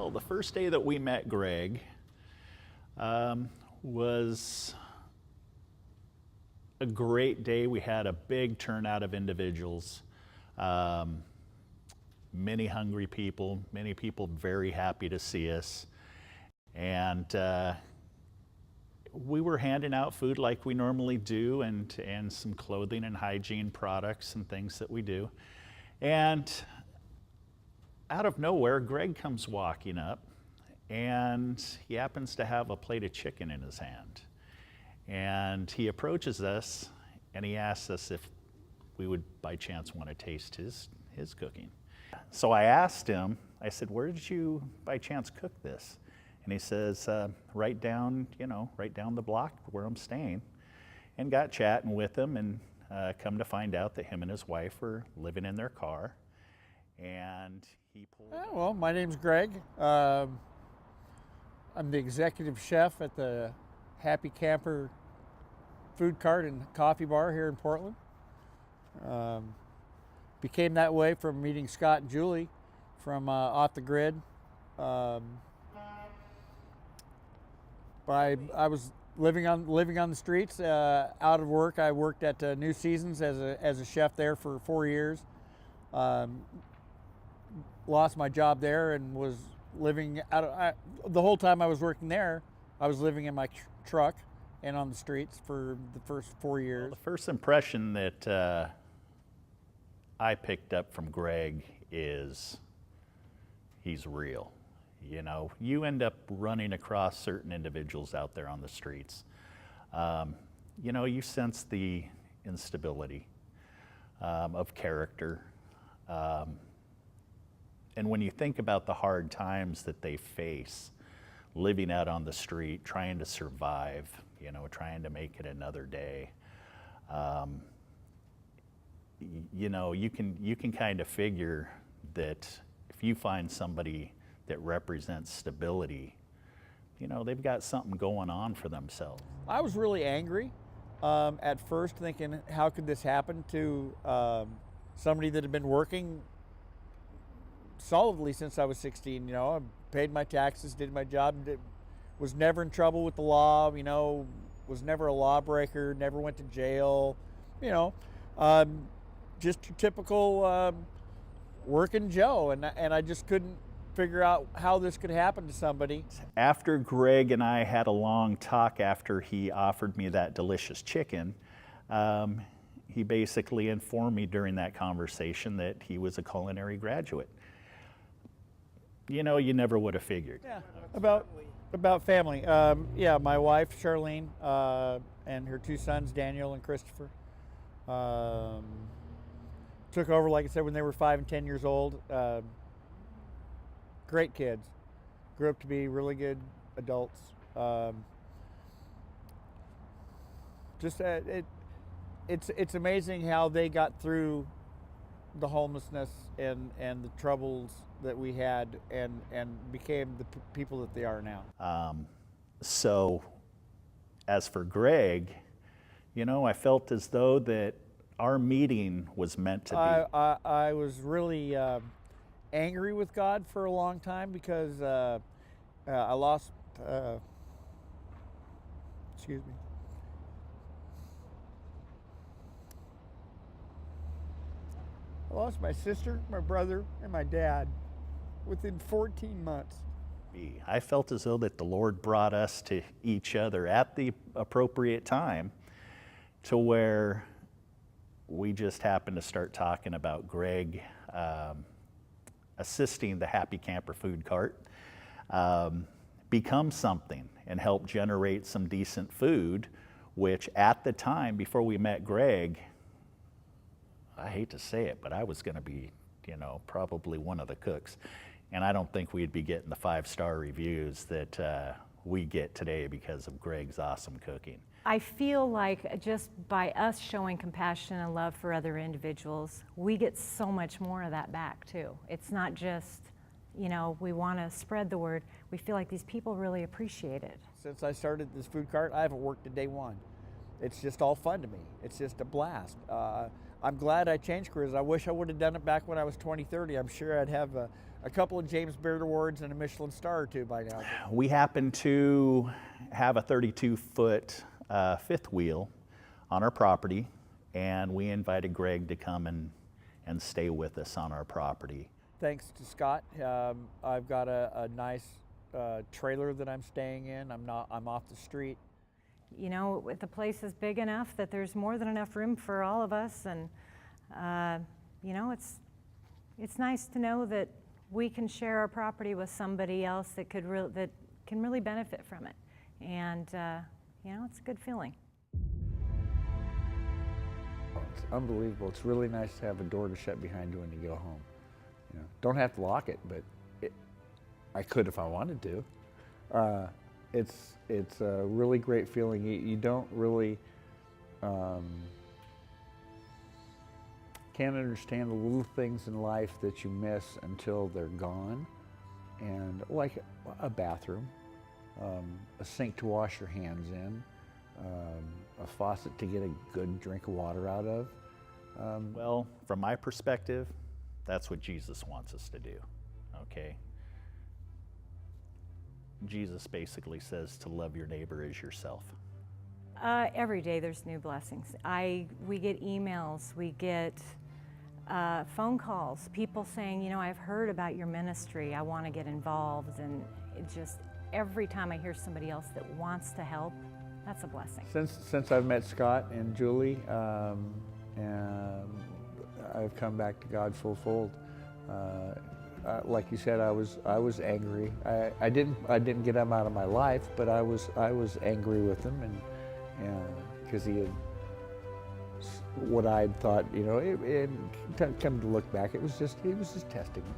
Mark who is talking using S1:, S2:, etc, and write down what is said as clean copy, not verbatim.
S1: Well, the first day that we met Greg was a great day. We had a big turnout of individuals, many hungry people, many people very happy to see us. And we were handing out food like we normally do, and some clothing and hygiene products and things that we do. And out of nowhere, Greg comes walking up, and he happens to have a plate of chicken in his hand. And he approaches us, and he asks us if we would by chance want to taste his cooking. So I asked him, I said, "Where did you by chance cook this?" And he says, right down the block where I'm staying. And got chatting with him, and come to find out that him and his wife were living in their car. And he pulled...
S2: Well, my name's Greg. I'm the executive chef at the Happy Camper food cart and coffee bar here in Portland. Became that way from meeting Scott and Julie from Off the Grid. But I was living on the streets, out of work. I worked at New Seasons as a chef there for 4 years. Lost my job there and was living the whole time I was working there. I was living in my truck and on the streets for the first 4 years.
S1: Well, the first impression that I picked up from Greg is he's real. You know, you end up running across certain individuals out there on the streets. You know, you sense the instability of character. And when you think about the hard times that they face, living out on the street, trying to survive, you know, trying to make it another day, you know, you can kind of figure that if you find somebody that represents stability, you know, they've got something going on for themselves.
S2: I was really angry at first, thinking, how could this happen to somebody that had been working solidly since I was 16. You know, I paid my taxes, did my job, was never in trouble with the law, you know, was never a lawbreaker, never went to jail, you know, just your typical working Joe. And I just couldn't figure out how this could happen to somebody.
S1: After Greg and I had a long talk after he offered me that delicious chicken, he basically informed me during that conversation that he was a culinary graduate. You know, you never would have figured.
S2: Yeah, about family. Yeah, my wife, Charlene, and her two sons, Daniel and Christopher, took over, like I said, when they were 5 and 10 years old. Great kids. Grew up to be really good adults. It's amazing how they got through the homelessness and the troubles that we had and became the people that they are now.
S1: So as for Greg, you know, I felt as though that our meeting was meant to be.
S2: I was really angry with God for a long time because I lost, excuse me. I lost my sister, my brother, and my dad within 14 months.
S1: I felt as though that the Lord brought us to each other at the appropriate time, to where we just happened to start talking about Greg assisting the Happy Camper food cart become something and help generate some decent food, which at the time, before we met Greg, I hate to say it, but I was going to be, you know, probably one of the cooks. And I don't think we'd be getting the 5-star reviews that we get today because of Greg's awesome cooking.
S3: I feel like just by us showing compassion and love for other individuals, we get so much more of that back too. It's not just, you know, we want to spread the word. We feel like these people really appreciate it.
S2: Since I started this food cart, I haven't worked a day one. It's just all fun to me. It's just a blast. I'm glad I changed careers. I wish I would have done it back when I was 20, 30. I'm sure I'd have a couple of James Beard Awards and a Michelin star or two by now.
S1: We happen to have a 32-foot fifth wheel on our property, and we invited Greg to come and stay with us on our property.
S2: Thanks to Scott, I've got a nice trailer that I'm staying in. I'm off the street.
S3: You know, the place is big enough that there's more than enough room for all of us, and you know, it's nice to know that we can share our property with somebody else that can really benefit from it, and you know, it's a good feeling.
S2: It's unbelievable. It's really nice to have a door to shut behind you when you go home. You know, don't have to lock it, but I could if I wanted to. It's a really great feeling. You don't really can't understand the little things in life that you miss until they're gone. And like a bathroom, a sink to wash your hands in, a faucet to get a good drink of water out of.
S1: Well, from my perspective, that's what Jesus wants us to do, okay? Jesus basically says to love your neighbor as yourself.
S3: Every day there's new blessings. We get emails, we get phone calls, people saying, you know, I've heard about your ministry, I want to get involved, and it just, every time I hear somebody else that wants to help, that's a blessing.
S2: Since I've met Scott and Julie, and I've come back to God full fold. Like you said, I was angry. I didn't get him out of my life, but I was angry with him, and because he had what I thought, you know. Come to look back, it was just testing me.